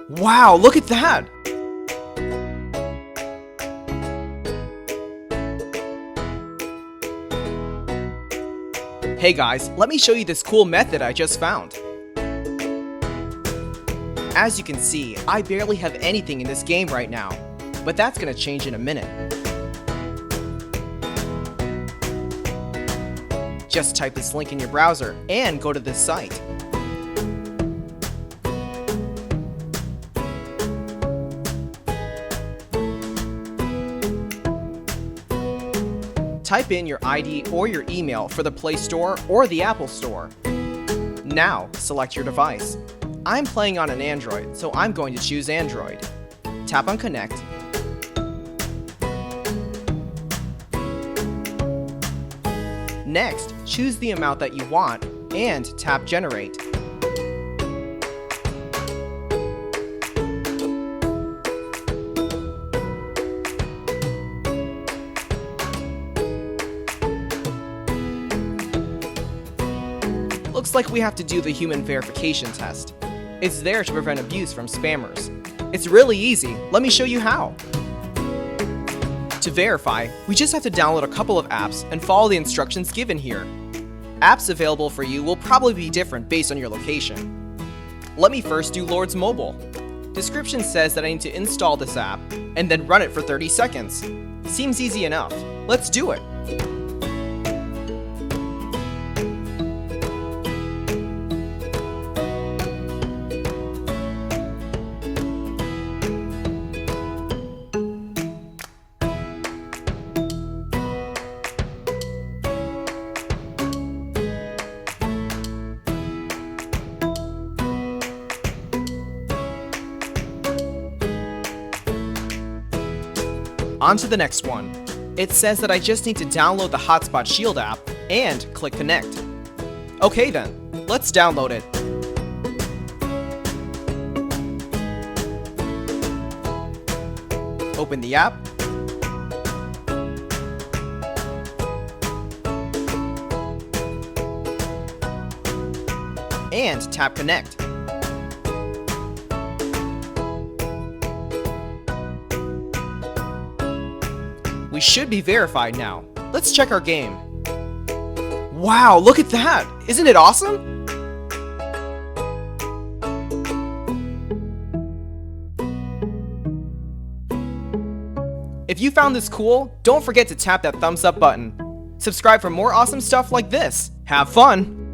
Wow, look at that! Hey guys, let me show you this cool method I just found. As you can see, I barely have anything in this game right now, but that's gonna change in a minute. Just type this link in your browser and go to this site. Type in your ID or your email for the Play Store or the Apple Store. Now, select your device. I'm playing on an Android, so I'm going to choose Android. Tap on Connect. Next, choose the amount that you want and tap Generate. Looks like we have to do the human verification test. It's there to prevent abuse from spammers. It's really easy. Let me show you how. To verify, we just have to download a couple of apps and follow the instructions given here. Apps available for you will probably be different based on your location. Let me first do Lord's Mobile. Description says that I need to install this app and then run it for 30 seconds. Seems easy enough. Let's do it. On to the next one. It says that I just need to download the Hotspot Shield app and click Connect. Okay then, let's download it. Open the app. And tap Connect. We should be verified now. Let's check our game. Wow, look at that! Isn't it awesome? If you found this cool, don't forget to tap that thumbs up button. Subscribe for more awesome stuff like this. Have fun!